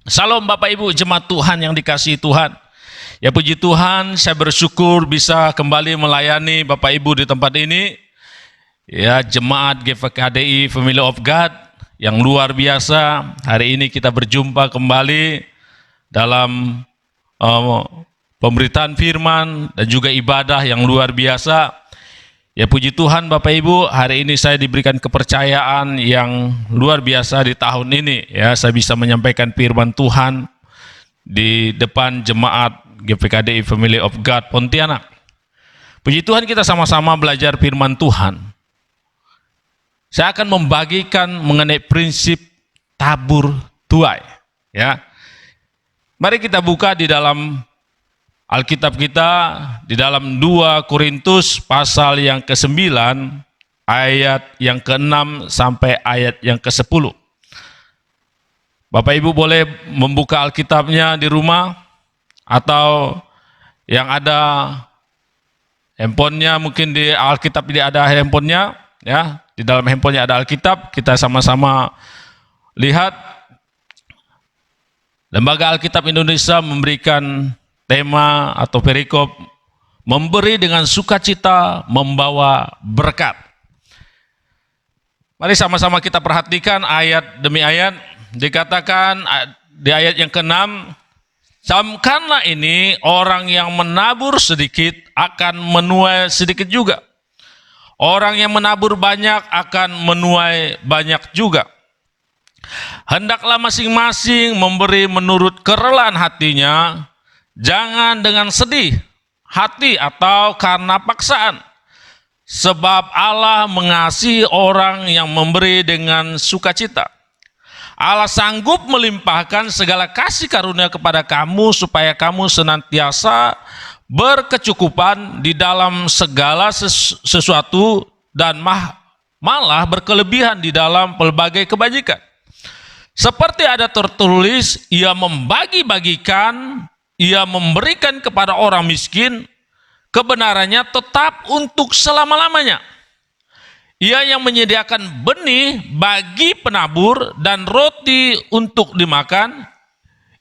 Salam Bapak Ibu jemaat Tuhan yang dikasihi Tuhan. Ya puji Tuhan, saya bersyukur bisa kembali melayani Bapak Ibu di tempat ini. Ya jemaat GVKDI Family of God yang luar biasa. Hari ini kita berjumpa kembali dalam pemberitaan firman dan juga ibadah yang luar biasa. Ya puji Tuhan Bapak Ibu, hari ini saya diberikan kepercayaan yang luar biasa di tahun ini. Ya, saya bisa menyampaikan firman Tuhan di depan jemaat GPKDI Family of God Pontianak. Puji Tuhan, kita sama-sama belajar firman Tuhan. Saya akan membagikan mengenai prinsip tabur tuai. Ya, mari kita buka di dalam Alkitab kita di dalam 2 Korintus pasal yang ke-9 ayat yang ke-6 sampai ayat yang ke-10. Bapak Ibu boleh membuka Alkitabnya di rumah atau yang ada handphonenya, mungkin di Alkitab tidak ada handphonenya, ya, di dalam handphonenya ada Alkitab, kita sama-sama lihat. Lembaga Alkitab Indonesia memberikan tema atau perikop memberi dengan sukacita membawa berkat. Mari sama-sama kita perhatikan ayat demi ayat. Dikatakan di ayat yang ke-6, camkanlah ini orang yang menabur sedikit akan menuai sedikit juga. Orang yang menabur banyak akan menuai banyak juga. Hendaklah masing-masing memberi menurut kerelaan hatinya, jangan dengan sedih hati atau karena paksaan. Sebab Allah mengasihi orang yang memberi dengan sukacita. Allah sanggup melimpahkan segala kasih karunia kepada kamu supaya kamu senantiasa berkecukupan di dalam segala sesuatu dan malah berkelebihan di dalam pelbagai kebajikan. Seperti ada tertulis, ia membagi-bagikan, ia memberikan kepada orang miskin, kebenarannya tetap untuk selama-lamanya. Ia yang menyediakan benih bagi penabur dan roti untuk dimakan,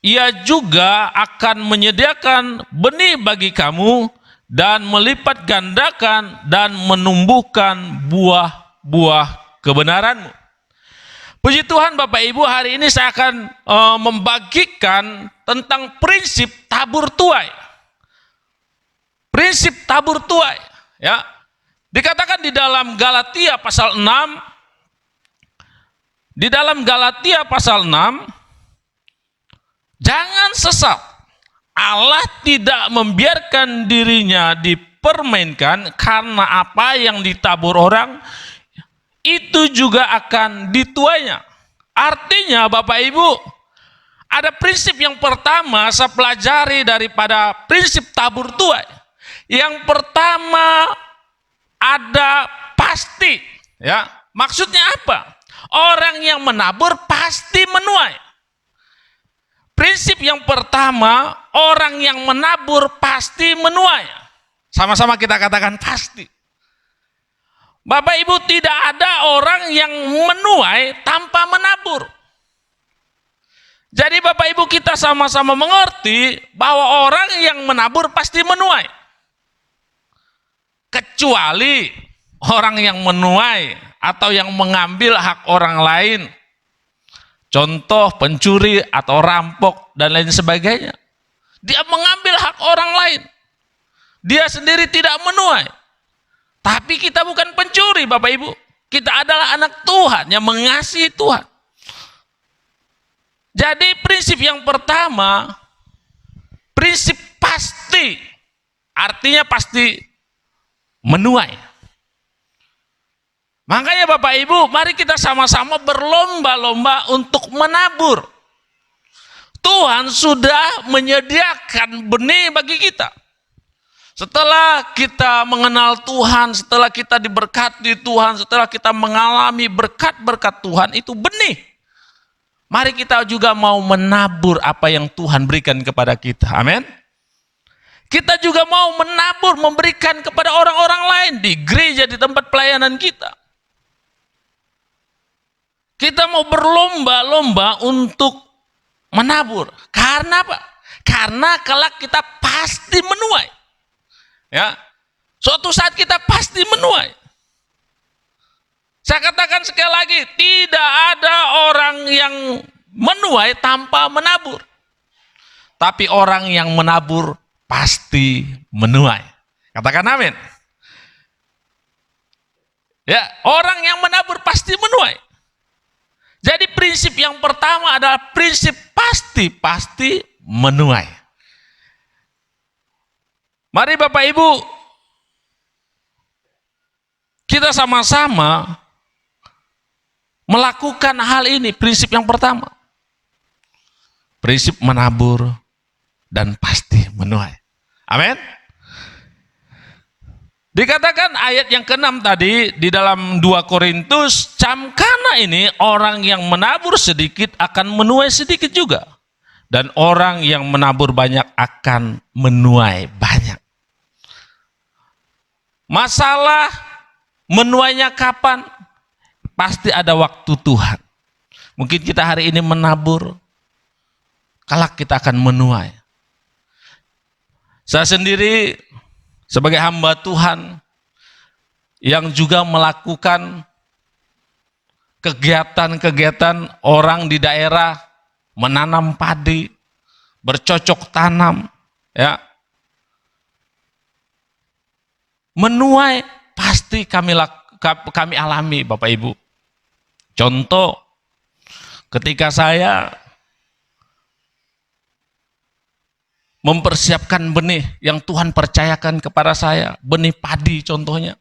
ia juga akan menyediakan benih bagi kamu dan melipat gandakan dan menumbuhkan buah-buah kebenaranmu. Puji Tuhan Bapak Ibu, hari ini saya akan membagikan tentang prinsip tabur tuai. Prinsip tabur tuai, ya. Dikatakan di dalam Galatia pasal 6, di dalam Galatia pasal 6, jangan sesat. Allah tidak membiarkan dirinya dipermainkan, karena apa yang ditabur orang itu juga akan dituainya. Artinya Bapak Ibu, ada prinsip yang pertama saya pelajari daripada prinsip tabur tuai. Yang pertama ada pasti, ya. Maksudnya apa? Orang yang menabur pasti menuai. Prinsip yang pertama, orang yang menabur pasti menuai. Sama-sama kita katakan pasti. Bapak Ibu, tidak ada orang yang menuai tanpa menabur. Jadi Bapak Ibu, kita sama-sama mengerti bahwa orang yang menabur pasti menuai. Kecuali orang yang menuai atau yang mengambil hak orang lain. Contoh pencuri atau rampok dan lain sebagainya. Dia mengambil hak orang lain. Dia sendiri tidak menuai. Tapi kita bukan pencuri Bapak Ibu. Kita adalah anak Tuhan yang mengasihi Tuhan. Jadi prinsip yang pertama, prinsip pasti. Artinya pasti menuai. Makanya Bapak Ibu, mari kita sama-sama berlomba-lomba untuk menabur. Tuhan sudah menyediakan benih bagi kita. Setelah kita mengenal Tuhan, setelah kita diberkati Tuhan, setelah kita mengalami berkat-berkat Tuhan, itu benih. Mari kita juga mau menabur apa yang Tuhan berikan kepada kita. Amin. Kita juga mau menabur, memberikan kepada orang-orang lain di gereja, di tempat pelayanan kita. Kita mau berlomba-lomba untuk menabur. Karena apa? Karena kelak kita pasti menuai. Ya, suatu saat kita pasti menuai. Saya katakan sekali lagi, tidak ada orang yang menuai tanpa menabur. Tapi orang yang menabur pasti menuai. Katakan amin. Ya, orang yang menabur pasti menuai. Jadi prinsip yang pertama adalah prinsip pasti menuai. Mari Bapak Ibu, kita sama-sama melakukan hal ini. Prinsip yang pertama, prinsip menabur dan pasti menuai. Amin. Dikatakan ayat yang ke-6 tadi di dalam 2 Korintus, camkana ini orang yang menabur sedikit akan menuai sedikit juga. Dan orang yang menabur banyak akan menuai banyak. Masalah menuainya kapan? Pasti ada waktu Tuhan. Mungkin kita hari ini menabur, kelak kita akan menuai. Saya sendiri sebagai hamba Tuhan yang juga melakukan kegiatan-kegiatan orang di daerah menanam padi, bercocok tanam, ya. Menuai pasti kami alami, Bapak Ibu. Contoh, ketika saya mempersiapkan benih yang Tuhan percayakan kepada saya, benih padi contohnya,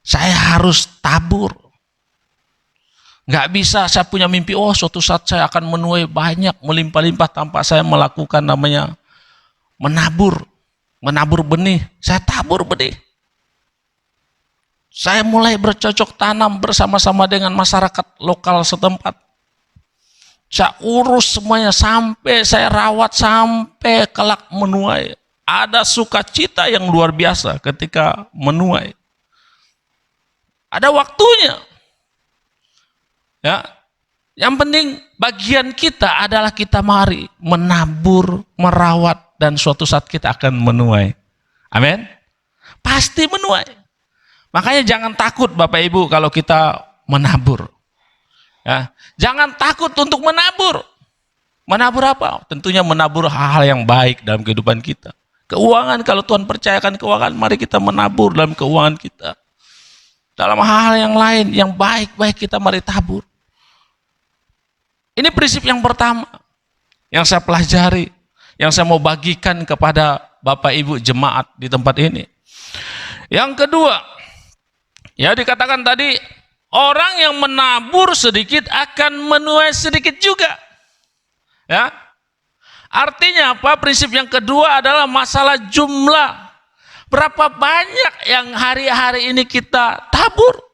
saya harus tabur. Nggak bisa saya punya mimpi, oh suatu saat saya akan menuai banyak, melimpah-limpah tanpa saya melakukan namanya menabur benih. Saya tabur benih. Saya mulai bercocok tanam bersama-sama dengan masyarakat lokal setempat. Saya urus semuanya sampai saya rawat sampai kelak menuai. Ada sukacita yang luar biasa ketika menuai. Ada waktunya. Ya. Yang penting bagian kita adalah kita mari menabur, merawat, dan suatu saat kita akan menuai. Amin. Pasti menuai. Makanya jangan takut Bapak Ibu kalau kita menabur. Ya, jangan takut untuk menabur. Menabur apa? Tentunya menabur hal-hal yang baik dalam kehidupan kita. Keuangan, kalau Tuhan percayakan keuangan, mari kita menabur dalam keuangan kita. Dalam hal-hal yang lain, yang baik-baik kita mari tabur. Ini prinsip yang pertama yang saya pelajari, yang saya mau bagikan kepada Bapak Ibu jemaat di tempat ini. Yang kedua, ya dikatakan tadi, orang yang menabur sedikit akan menuai sedikit juga. Ya. Artinya apa? Prinsip yang kedua adalah masalah jumlah. Berapa banyak yang hari-hari ini kita tabur?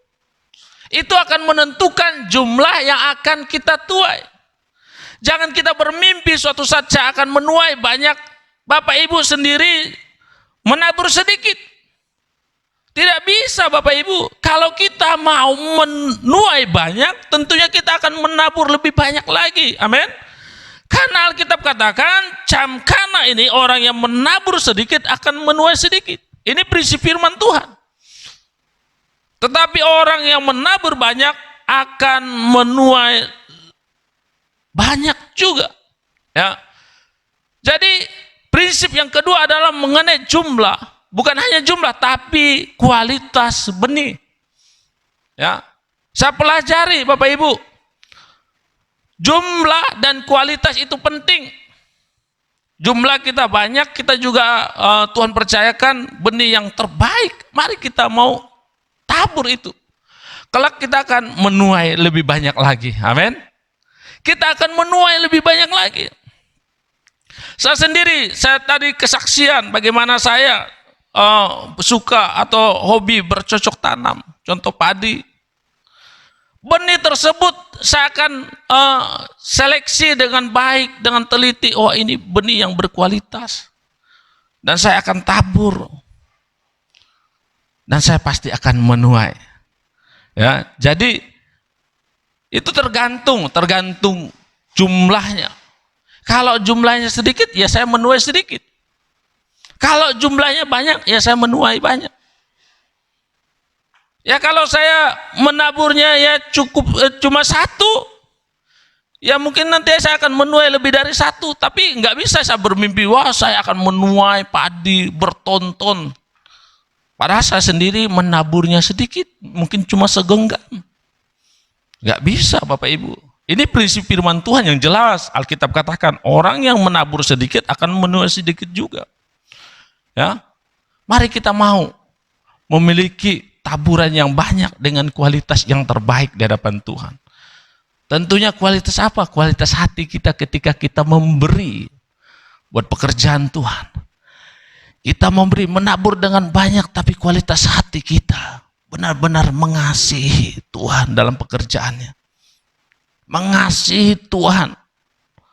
Itu akan menentukan jumlah yang akan kita tuai. Jangan kita bermimpi suatu saat saya akan menuai banyak. Bapak Ibu sendiri menabur sedikit. Tidak bisa Bapak Ibu. Kalau kita mau menuai banyak, tentunya kita akan menabur lebih banyak lagi. Amin. Karena Alkitab katakan, camkana ini orang yang menabur sedikit akan menuai sedikit. Ini prinsip firman Tuhan. Tetapi orang yang menabur banyak akan menuai banyak juga. Ya. Jadi prinsip yang kedua adalah mengenai jumlah. Bukan hanya jumlah, tapi kualitas benih. Ya, saya pelajari Bapak Ibu, jumlah dan kualitas itu penting. Jumlah kita banyak, kita juga Tuhan percayakan benih yang terbaik. Mari kita mau tabur itu. Kelak kita akan menuai lebih banyak lagi. Amin. Kita akan menuai lebih banyak lagi. Saya sendiri, saya tadi kesaksian bagaimana saya suka atau hobi bercocok tanam, contoh padi. Benih tersebut saya akan seleksi dengan baik, dengan teliti. Oh, ini benih yang berkualitas, dan saya akan tabur, dan saya pasti akan menuai. Ya, jadi itu tergantung jumlahnya. Kalau jumlahnya sedikit, ya saya menuai sedikit. Kalau jumlahnya banyak, ya saya menuai banyak. Ya kalau saya menaburnya ya cukup cuma satu, ya mungkin nanti saya akan menuai lebih dari satu. Tapi nggak bisa saya bermimpi, wah saya akan menuai padi bertonton. Padahal saya sendiri menaburnya sedikit, mungkin cuma segenggam. Nggak bisa Bapak Ibu. Ini prinsip firman Tuhan yang jelas. Alkitab katakan, orang yang menabur sedikit akan menuai sedikit juga. Ya, mari kita mau memiliki taburan yang banyak dengan kualitas yang terbaik di hadapan Tuhan. Tentunya kualitas apa? Kualitas hati kita ketika kita memberi buat pekerjaan Tuhan. Kita memberi, menabur dengan banyak, tapi kualitas hati kita benar-benar mengasihi Tuhan dalam pekerjaannya. Mengasihi Tuhan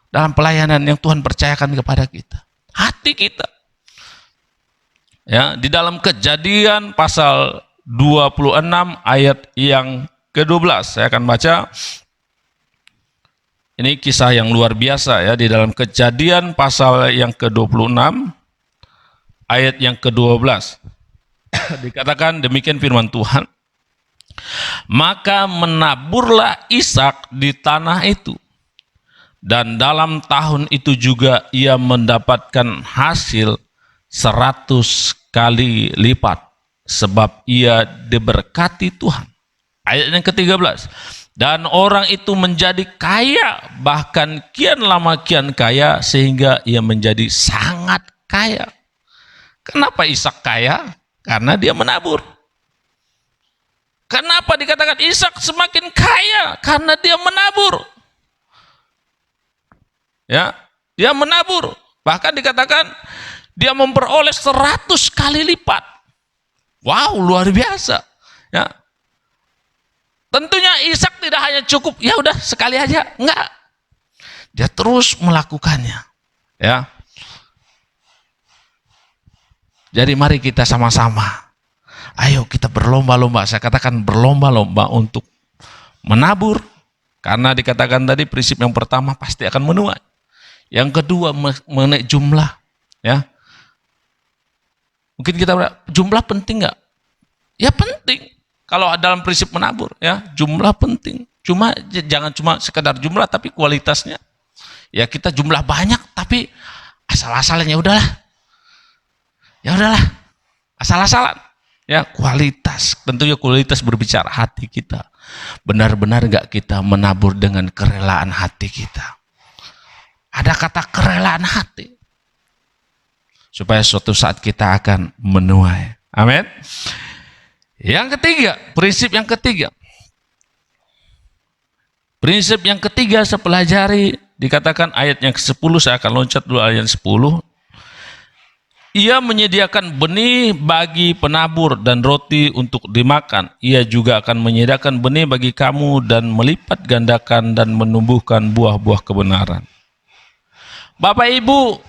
dalam pelayanan yang Tuhan percayakan kepada kita. Hati kita. Ya, di dalam Kejadian pasal 26 ayat yang ke-12. Saya akan baca. Ini kisah yang luar biasa ya, di dalam Kejadian pasal yang ke-26 ayat yang ke-12. Dikatakan demikian firman Tuhan. Maka menaburlah Ishak di tanah itu. Dan dalam tahun itu juga ia mendapatkan hasil 100 kali lipat. Sebab ia diberkati Tuhan. Ayat yang ke-13. Dan orang itu menjadi kaya, bahkan kian lama kian kaya, sehingga ia menjadi sangat kaya. Kenapa Ishak kaya? Karena dia menabur. Kenapa dikatakan Ishak semakin kaya? Karena dia menabur. Ya, dia menabur. Bahkan dikatakan dia memperoleh 100 kali lipat. Wow, luar biasa. Ya. Tentunya Ishak tidak hanya cukup, ya udah sekali aja, enggak. Dia terus melakukannya. Ya. Jadi mari kita sama-sama. Ayo kita berlomba-lomba, saya katakan berlomba-lomba untuk menabur. Karena dikatakan tadi prinsip yang pertama pasti akan menuai. Yang kedua mengenai jumlah. Ya. Mungkin kita jumlah penting nggak? Ya penting. Kalau dalam prinsip menabur, ya jumlah penting. Cuma jangan cuma sekedar jumlah, tapi kualitasnya. Ya kita jumlah banyak, tapi asal-asalan ya udahlah. Ya udahlah, asal-asalan. Ya kualitas, tentunya kualitas berbicara hati kita. Benar-benar nggak kita menabur dengan kerelaan hati kita. Ada kata kerelaan hati. Supaya suatu saat kita akan menuai. Amin. Yang ketiga, prinsip yang ketiga. Prinsip yang ketiga saya pelajari, dikatakan ayat yang ke-10, saya akan loncat dulu ayat 10. Ia menyediakan benih bagi penabur dan roti untuk dimakan. Ia juga akan menyediakan benih bagi kamu dan melipat gandakan dan menumbuhkan buah-buah kebenaran. Bapak Ibu,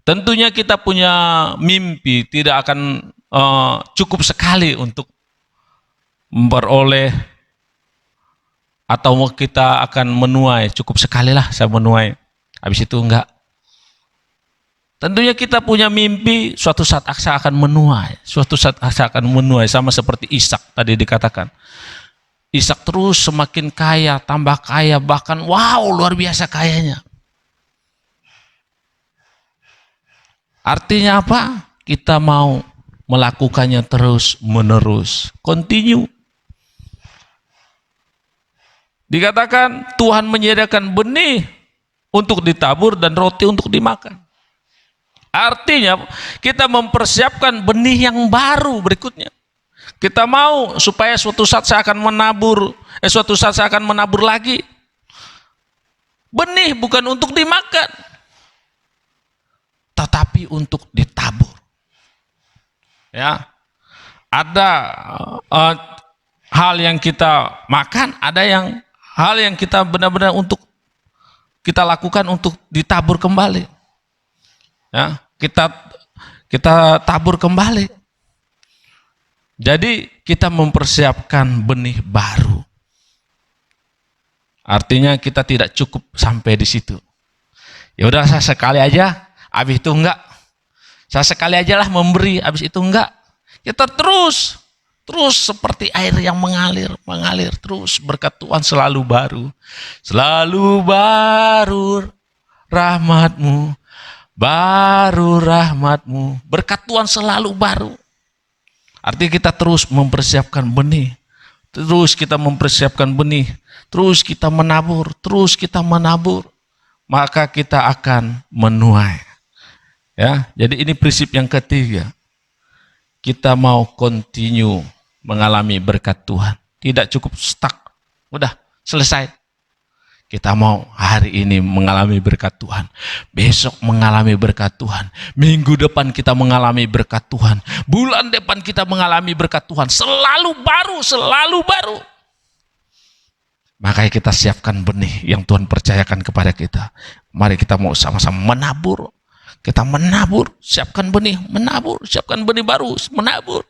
tentunya kita punya mimpi, tidak akan cukup sekali untuk memperoleh atau kita akan menuai. Cukup sekali lah saya menuai. Habis itu enggak. Tentunya kita punya mimpi, suatu saat saya akan menuai. Suatu saat saya akan menuai, sama seperti Ishak tadi dikatakan. Ishak terus semakin kaya, tambah kaya, bahkan wow luar biasa kayanya. Artinya apa? Kita mau melakukannya terus menerus. Continue. Dikatakan Tuhan menyediakan benih untuk ditabur dan roti untuk dimakan. Artinya kita mempersiapkan benih yang baru berikutnya. Kita mau supaya suatu saat saya akan menabur, suatu saat saya akan menabur lagi. Benih bukan untuk dimakan, tetapi untuk ditabur. Ya, ada hal yang kita makan, ada yang hal yang kita benar-benar untuk kita lakukan untuk ditabur kembali. Ya, kita tabur kembali. Jadi kita mempersiapkan benih baru. Artinya kita tidak cukup sampai di situ. Ya udah, saya sekali aja, habis itu enggak. Saya sekali aja lah memberi, habis itu enggak. Kita terus seperti air yang mengalir terus. Berkat Tuhan selalu baru rahmat-Mu, berkat Tuhan selalu baru. Artinya kita terus mempersiapkan benih, terus kita menabur, maka kita akan menuai. Ya, jadi ini prinsip yang ketiga. Kita mau continue mengalami berkat Tuhan. Tidak cukup stuck. Udah, selesai. Kita mau hari ini mengalami berkat Tuhan. Besok mengalami berkat Tuhan. Minggu depan kita mengalami berkat Tuhan. Bulan depan kita mengalami berkat Tuhan. Selalu baru. Makanya kita siapkan benih yang Tuhan percayakan kepada kita. Mari kita mau sama-sama menabur. Kita menabur, siapkan benih, siapkan benih baru, menabur.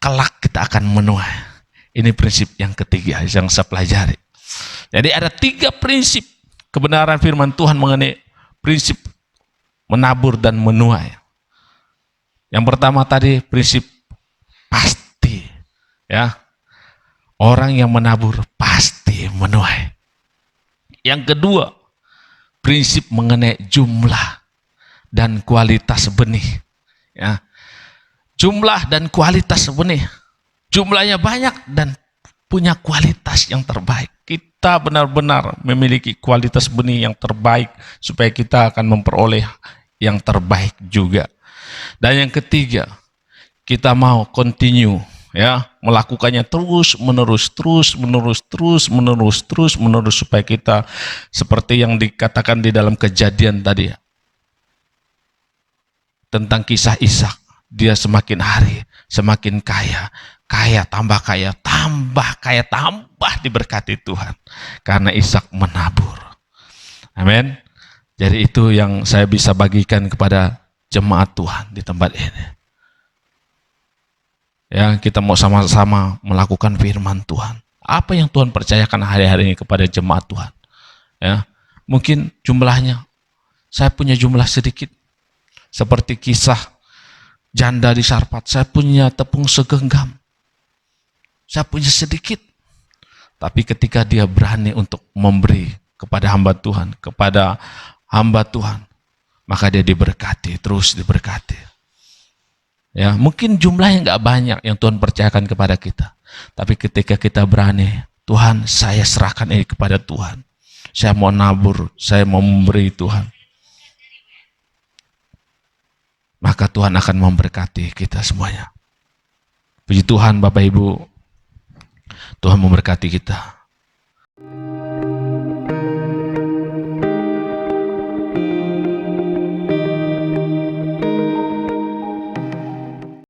Kelak kita akan menuai. Ini prinsip yang ketiga yang saya pelajari. Jadi ada 3 prinsip kebenaran firman Tuhan mengenai prinsip menabur dan menuai. Yang pertama tadi prinsip pasti, ya. Orang yang menabur pasti menuai. Yang kedua, prinsip mengenai jumlah dan kualitas benih, ya. Jumlah dan kualitas benih. Jumlahnya banyak dan punya kualitas yang terbaik. Kita benar-benar memiliki kualitas benih yang terbaik supaya kita akan memperoleh yang terbaik juga. Dan yang ketiga, kita mau continue, ya, melakukannya terus menerus supaya kita seperti yang dikatakan di dalam Kejadian tadi, tentang kisah Ishak. Dia semakin hari semakin kaya, tambah diberkati Tuhan karena Ishak menabur. Amin. Jadi itu yang saya bisa bagikan kepada jemaat Tuhan di tempat ini. Ya, kita mau sama-sama melakukan firman Tuhan. Apa yang Tuhan percayakan hari-hari ini kepada jemaat Tuhan? Ya, mungkin jumlahnya saya punya jumlah sedikit. Seperti kisah janda di Sarfat, saya punya tepung segenggam. Saya punya sedikit. Tapi ketika dia berani untuk memberi kepada hamba Tuhan, maka dia diberkati, terus diberkati. Ya, mungkin jumlahnya nggak banyak yang Tuhan percayakan kepada kita. Tapi ketika kita berani, Tuhan, saya serahkan ini kepada Tuhan. Saya mau nabur, saya mau memberi Tuhan. Maka Tuhan akan memberkati kita semuanya. Puji Tuhan Bapak Ibu, Tuhan memberkati kita.